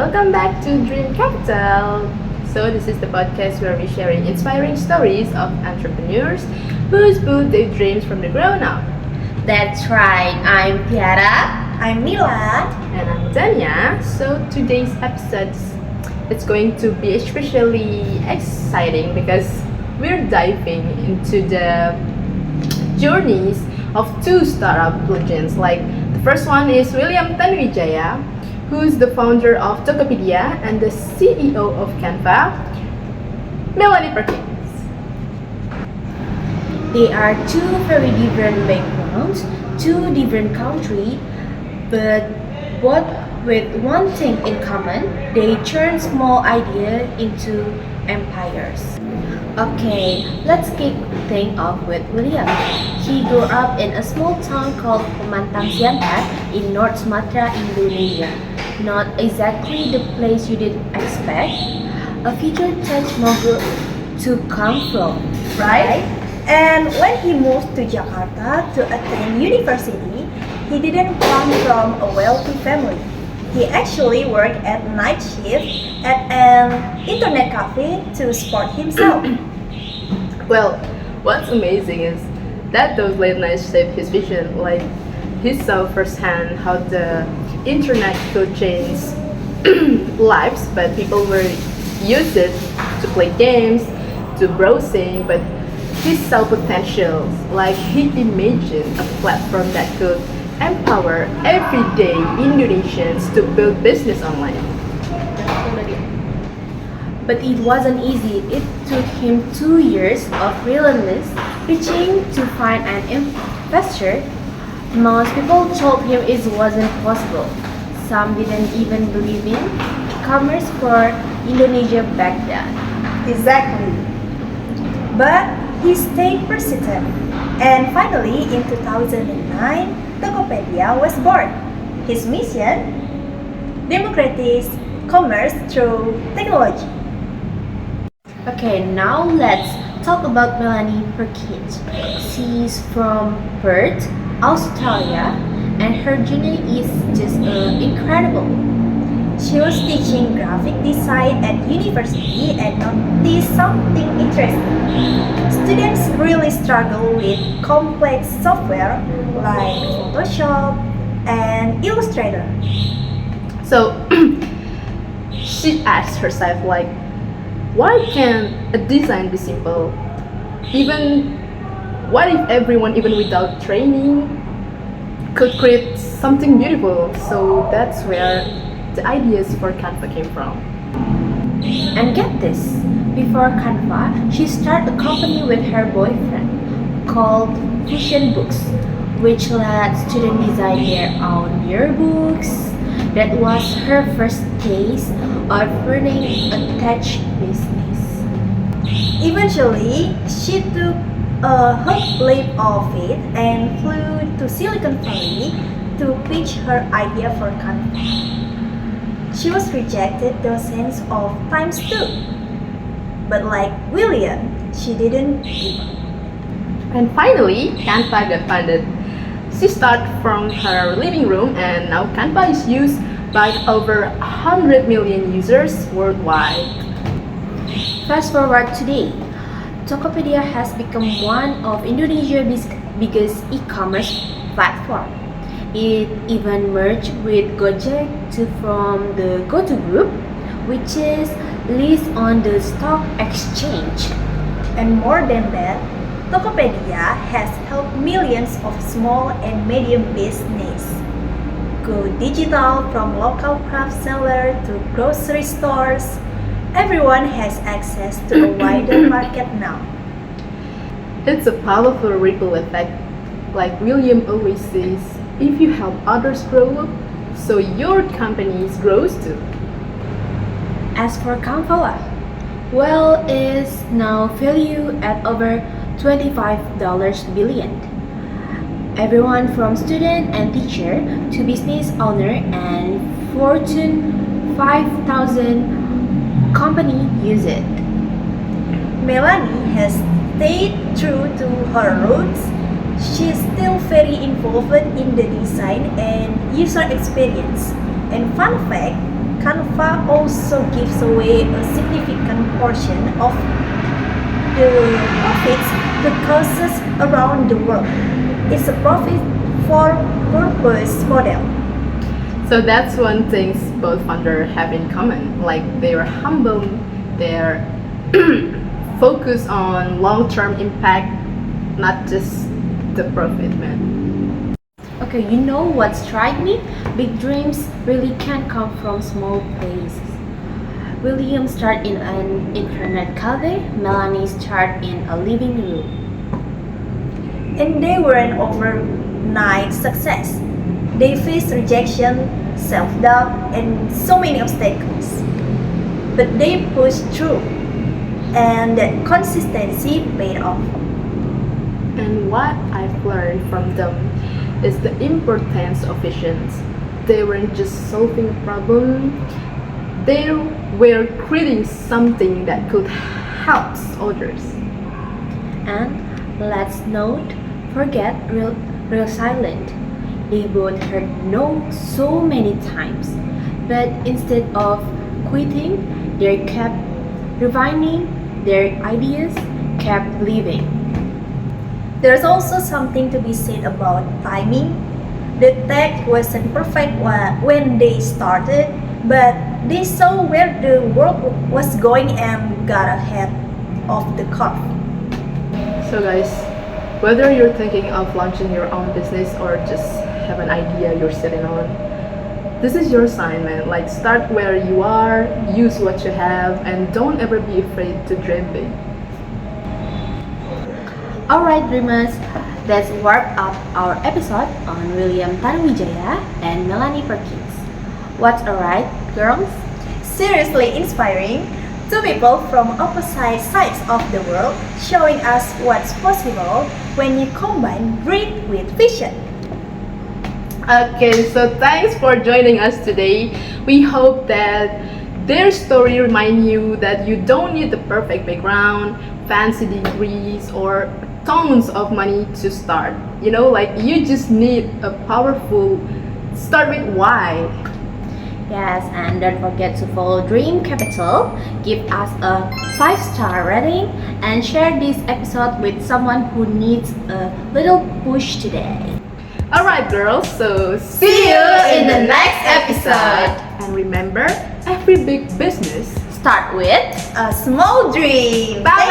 welcome back to Dream Capital. So, this is the podcast where we're sharing inspiring stories of entrepreneurs who's put their dreams from the ground up. That's right, I'm Piara. I'm Mila. And I'm Tanya. So, today's episode it's going to be especially exciting because we're diving into the journeys of two startup legends. Like the first one is William Tanuwijaya, who's the founder of Tokopedia and the CEO of Canva, Melanie Perkins. They are two very different backgrounds, two different countries, but both with one thing in common, they turn small ideas into empires. Okay, let's kick things off with William. He grew up in a small town called Pemantang Siantar in North Sumatra, Indonesia. Not exactly the place you did expect a future tech mogul to come from, right? And when he moved to Jakarta to attend university, he didn't come from a wealthy family. He actually worked at night shift at an internet cafe to support himself. Well, what's amazing is that those late nights shaped his vision. Like he saw firsthand how the internet could change lives, but people were use it to play games, to browsing, but he saw potentials. Like he imagined a platform that could empower everyday Indonesians to build business online. but it wasn't easy. It took him 2 years of relentless pitching to find an investor. Most people told him it wasn't possible. Some didn't even believe in commerce for Indonesia back then. Exactly. But he stayed persistent. And finally, in 2009, Tokopedia was born. His mission? Democratize commerce through technology. Okay, now let's talk about Melanie Perkins. She's from Perth, Australia, and her journey is just incredible. She was teaching graphic design at university and noticed something interesting. Students really struggle with complex software like Photoshop and Illustrator. So she asked herself like, why can't a design be simple? Even what if everyone, even without training, could create something beautiful? So that's where the ideas for Canva came from. And get this, before Canva, she started a company with her boyfriend called Fusion Books, which let students design their own yearbooks. That was her first taste of running a tech business. Eventually, she took a huge leap of faith and flew to Silicon Valley to pitch her idea for Canva. She was rejected dozens of times too. But like William, she didn't give up. And finally, Canva got funded. She started from her living room, and now Canva is used by over 100 million users worldwide. Fast forward today, Tokopedia has become one of Indonesia's biggest e-commerce platform. It even merged with Gojek to form the GoTo Group, which is listed on the stock exchange. And more than that, Tokopedia has helped millions of small and medium business go digital, from local craft seller to grocery stores. Everyone has access to a wider market now. It's a powerful ripple effect. Like William always says, if you help others grow up, so your company grows too. As for Canva, well, is now valued at over $25 billion. Everyone from student and teacher to business owner and Fortune 5,000 company use it. Melanie has stayed true to her roots. She's still very involved in the design and user experience. And fun fact, Canva also gives away a significant portion of the profits to causes around the world. It's a profit for purpose model. So that's one thing both founders have in common. Like they're humble, they're focused on long-term impact, not just the profit, man. Okay, you know what strike me? Big dreams really can come from small places. William started in an internet cafe, Melanie started in a living room. And they weren't overnight success. They faced rejection, self-doubt, and so many obstacles. But they pushed through, and that consistency paid off. And what I've learned from them is the importance of visions. They weren't just solving a problem, they were creating something that could help others. And let's not forget real silent. They both heard no so many times, but instead of quitting, they kept refining their ideas, kept living. There's also something to be said about timing. The tech wasn't perfect when they started, but they saw where the world was going and got ahead of the curve. So, guys, whether you're thinking of launching your own business or just have an idea you're sitting on, this is your sign, man. Like, start where you are, use what you have, and don't ever be afraid to dream big. Alright dreamers, let's wrap up our episode on William Tanuwijaya and Melanie Perkins. What's alright, girls? Seriously inspiring, two people from opposite sides of the world showing us what's possible when you combine grit with vision. Okay, so thanks for joining us today. We hope that their story remind you that you don't need the perfect background, fancy degrees, or tons of money to start. You know, like you just need a powerful start with why. Yes, and don't forget to follow Dream Capital, give us a 5-star rating, and share this episode with someone who needs a little push today. Alright, girls, so See you in the next episode. And remember, every big business Start with A small dream. Bye.